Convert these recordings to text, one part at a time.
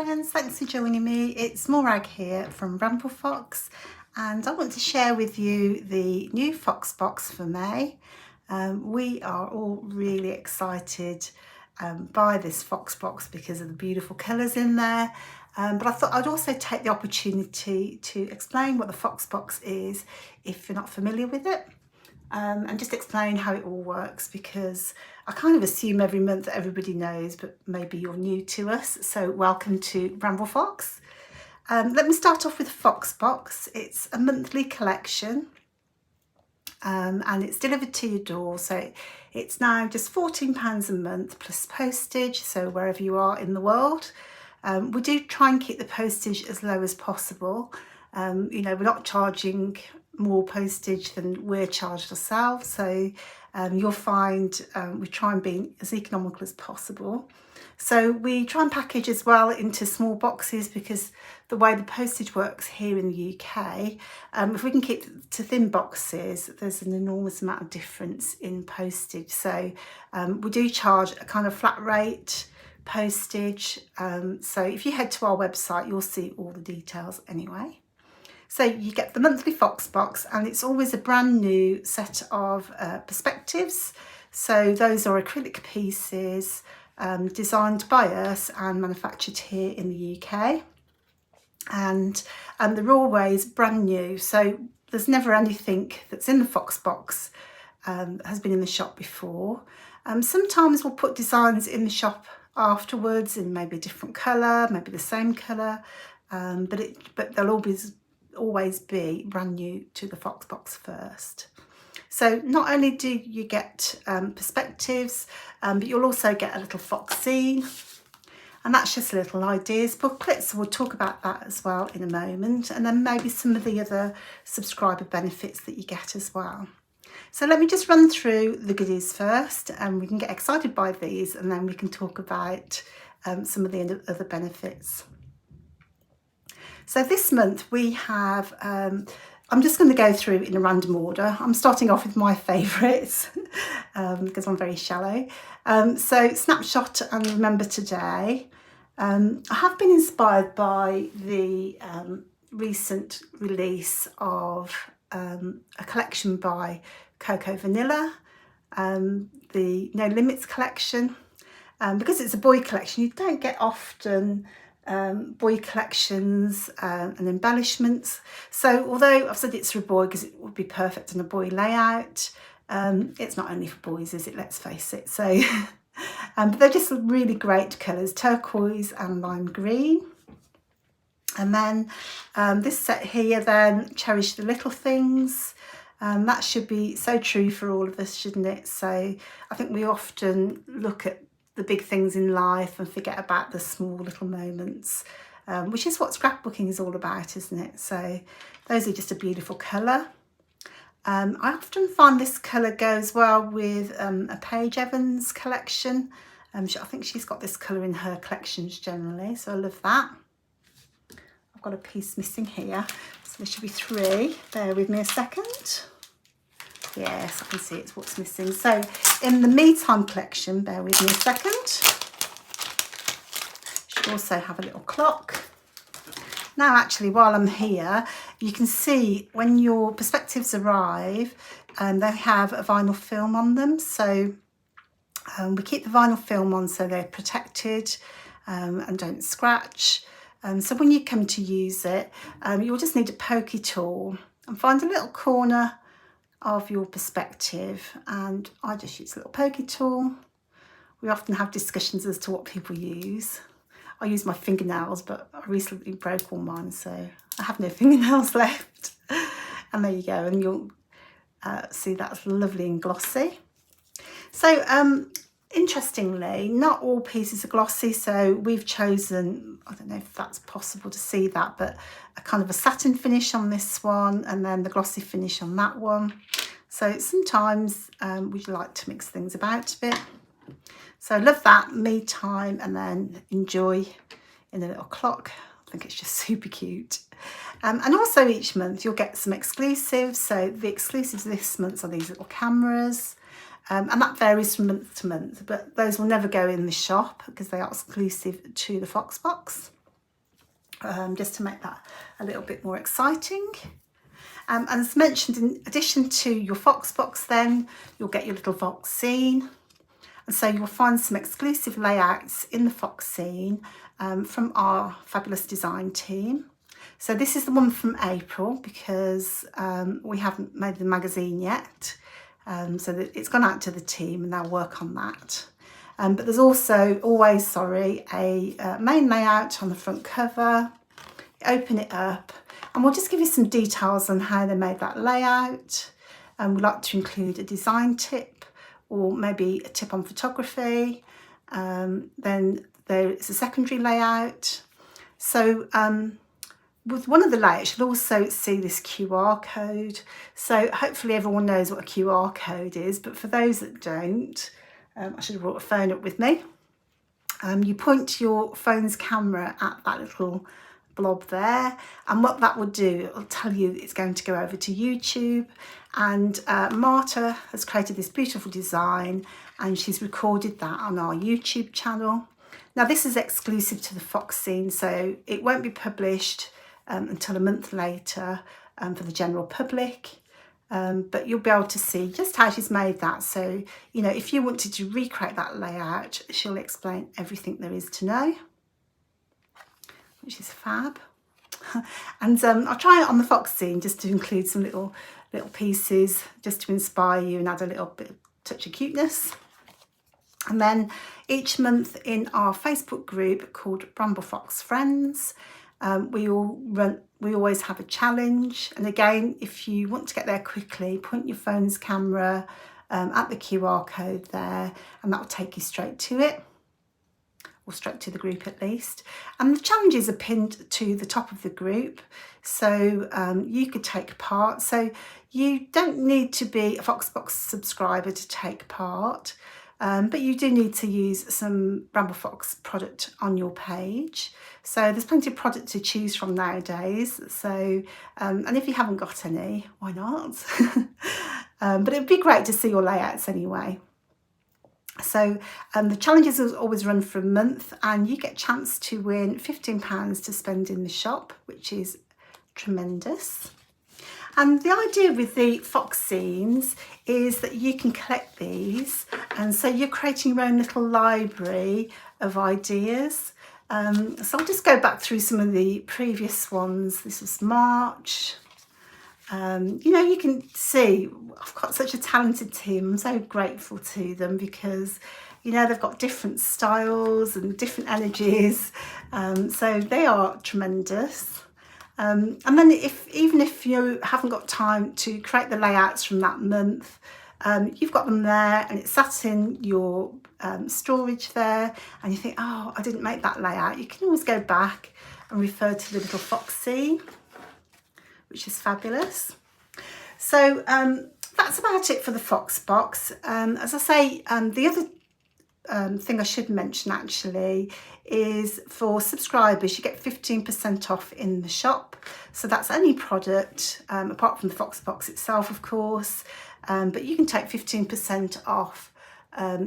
friends, thanks for joining me. It's Morag here from Bramble Fox, and I want to share with you the new Fox box for May. We are all really excited by this Fox box because of the beautiful colours in there. But I thought I'd also take the opportunity to explain what the Fox box is if you're not familiar with it. And just explain how it all works, because I kind of assume every month that everybody knows, but maybe you're new to us. So welcome to Bramble Fox. Let me start off with the Fox box. It's a monthly collection and it's delivered to your door. So it's now just £14 a month plus postage. So wherever you are in the world, we do try and keep the postage as low as possible. You know, we're not charging more postage than we're charged ourselves, so you'll find we try and be as economical as possible. So we try and package as well into small boxes, because the way the postage works here in the UK, if we can keep to thin boxes, there's an enormous amount of difference in postage. So we do charge a kind of flat rate postage. So if you head to our website, you'll see all the details anyway. So you get the monthly Fox box, and it's always a brand new set of perspectives. So those are acrylic pieces designed by us and manufactured here in the UK. And they're always brand new. So there's never anything that's in the Fox box has been in the shop before. Sometimes we'll put designs in the shop afterwards in maybe a different colour, maybe the same colour, but they'll always be brand new to the Fox box first. So not only do you get perspectives, but you'll also get a little fox scene, and that's just little ideas booklet. So we'll talk about that as well in a moment, and then maybe some of the other subscriber benefits that you get as well. So let me just run through the goodies first, and we can get excited by these, and then we can talk about some of the other benefits. So this month we have, I'm just going to go through in a random order. I'm starting off with my favourites because I'm very shallow. So Snapshot and Remember Today. I have been inspired by the recent release of a collection by Coco Vanilla, the No Limits collection. Because it's a boy collection, you don't get often boy collections and embellishments. So although I've said it's for a boy because it would be perfect in a boy layout, it's not only for boys, is it? Let's face it. So but they're just really great colours, turquoise and lime green. And then this set here then, Cherish the Little Things. That should be so true for all of us, shouldn't it? So I think we often look at the big things in life and forget about the small little moments, which is what scrapbooking is all about, isn't it? So those are just a beautiful colour. I often find this colour goes well with a Paige Evans collection. I think she's got this colour in her collections generally, so I love that. I've got a piece missing here, so there should be 3. Bear with me a second. Yes, I can see it's what's missing. So in the Me Time collection, bear with me a second, should also have a little clock. Now actually, while I'm here, you can see when your perspectives arrive, they have a vinyl film on them. So we keep the vinyl film on so they're protected and don't scratch. So when you come to use it, you'll just need a pokey tool and find a little corner of your perspective, and I just use a little pokey tool. We often have discussions as to what people use. I use my fingernails, but I recently broke all mine, so I have no fingernails left. And there you go, and you'll see that's lovely and glossy. So interestingly, not all pieces are glossy, so we've chosen, I don't know if that's possible to see that, but a kind of a satin finish on this one, and then the glossy finish on that one. So sometimes we like to mix things about a bit. So I love that, Me Time, and then Enjoy in a little clock. I think it's just super cute. And also each month you'll get some exclusives. So the exclusives this month are these little cameras. And that varies from month to month, but those will never go in the shop because they are exclusive to the Fox box. just to make that a little bit more exciting. And as mentioned, in addition to your Fox box, then you'll get your little Fox scene. And so you'll find some exclusive layouts in the Fox scene from our fabulous design team. So this is the one from April, because we haven't made the magazine yet. So that it's gone out to the team and they'll work on that. But there's also a main layout on the front cover. Open it up and we'll just give you some details on how they made that layout. We'd like to include a design tip or maybe a tip on photography. Then there is a secondary layout. So with one of the layouts, you'll also see this QR code. So hopefully everyone knows what a QR code is, but for those that don't, I should have brought a phone up with me. You point your phone's camera at that little blob there, and what that will do, it'll tell you it's going to go over to YouTube. And Marta has created this beautiful design and she's recorded that on our YouTube channel. Now this is exclusive to the Fox scene, so it won't be published until a month later for the general public. But you'll be able to see just how she's made that. So, you know, if you wanted to recreate that layout, she'll explain everything there is to know, which is fab. And I'll try it on the Fox scene just to include some little pieces just to inspire you and add a little bit of touch of cuteness. And then each month in our Facebook group called Bramble Fox Friends, we always have a challenge. And again, if you want to get there quickly, point your phone's camera at the QR code there and that will take you straight to it, or straight to the group at least. And the challenges are pinned to the top of the group, so you could take part. So you don't need to be a Foxbox subscriber to take part, but you do need to use some Bramble Fox product on your page. So there's plenty of product to choose from nowadays. So, and if you haven't got any, why not? But it'd be great to see your layouts anyway. So the challenges always run for a month and you get a chance to win £15 to spend in the shop, which is tremendous. And the idea with the Fox scenes is that you can collect these, and so you're creating your own little library of ideas. So I'll just go back through some of the previous ones. This was March. You know, you can see I've got such a talented team. I'm so grateful to them because, you know, they've got different styles and different energies. So they are tremendous. And then even if you haven't got time to create the layouts from that month, you've got them there and it's sat in your storage there, and you think, oh, I didn't make that layout. You can always go back and refer to the little Fox scene, which is fabulous. So that's about it for the Fox box. As I say, the other thing I should mention actually is for subscribers you get 15% off in the shop. So that's any product apart from the Fox box itself, of course, but you can take 15% off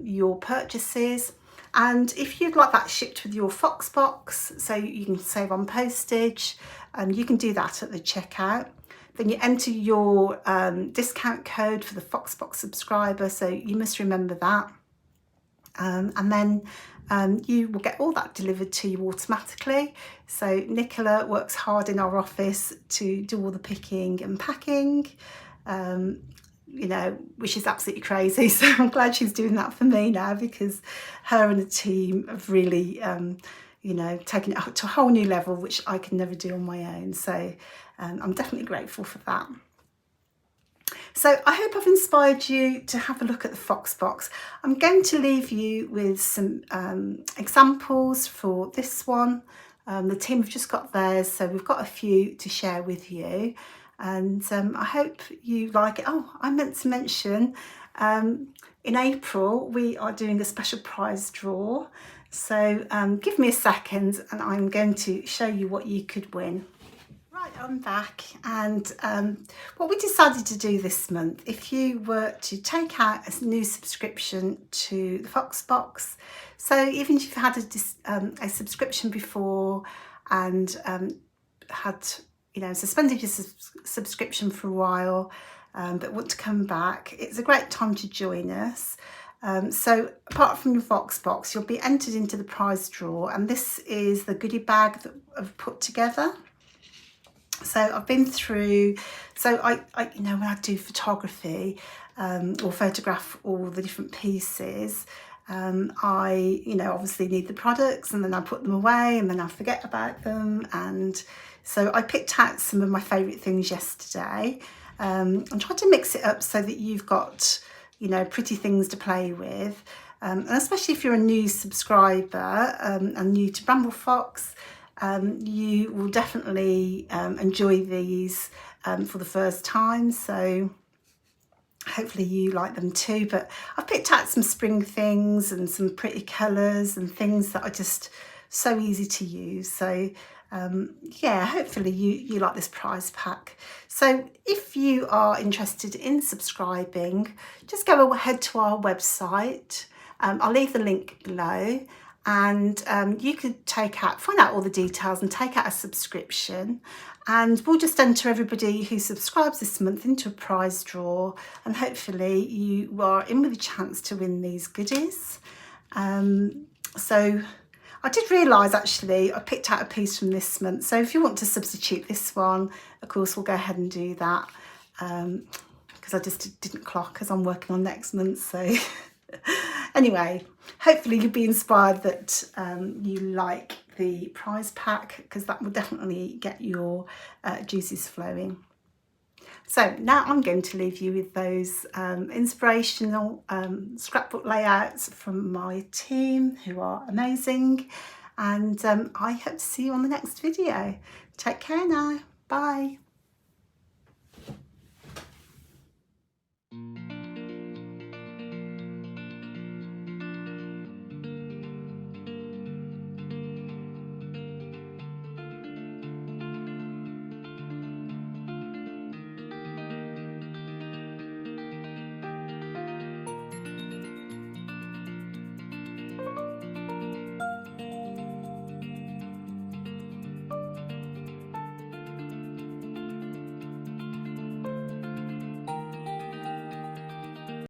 your purchases. And if you'd like that shipped with your Fox box, so you can save on postage, you can do that at the checkout. Then you enter your discount code for the Fox box subscriber, so you must remember that. And then you will get all that delivered to you automatically. So Nicola works hard in our office to do all the picking and packing, you know, which is absolutely crazy. So I'm glad she's doing that for me now, because her and the team have really, you know, taken it to a whole new level, which I could never do on my own. So I'm definitely grateful for that. So I hope I've inspired you to have a look at the Fox box. I'm going to leave you with some examples for this one. The team have just got theirs, so we've got a few to share with you. And I hope you like it. Oh, I meant to mention, in April, we are doing a special prize draw. So give me a second and I'm going to show you what you could win. Right, I'm back, and what we decided to do this month, if you were to take out a new subscription to the Fox box, so even if you've had a subscription before and had, you know, suspended your subscription for a while, but want to come back, it's a great time to join us. So apart from your Vox box, you'll be entered into the prize draw, and this is the goodie bag that I've put together. So I've been through, so I you know, when I do photography or photograph all the different pieces, I, you know, obviously need the products, and then I put them away and then I forget about them. And so I picked out some of my favourite things yesterday and tried to mix it up so that you've got, you know, pretty things to play with. And especially if you're a new subscriber and new to Bramble Fox, you will definitely enjoy these for the first time, so hopefully you like them too. But I've picked out some spring things and some pretty colours and things that are just so easy to use. So yeah, hopefully you like this prize pack. So if you are interested in subscribing, just go ahead to our website. I'll leave the link below, and you could find out all the details and take out a subscription, and we'll just enter everybody who subscribes this month into a prize draw, and hopefully you are in with a chance to win these goodies. So I did realise actually I picked out a piece from this month, so if you want to substitute this one, of course we'll go ahead and do that, because I just didn't clock as I'm working on next month. So anyway, hopefully you'll be inspired that you like the prize pack, because that will definitely get your juices flowing. So now I'm going to leave you with those inspirational scrapbook layouts from my team, who are amazing, and I hope to see you on the next video. Take care now. Bye.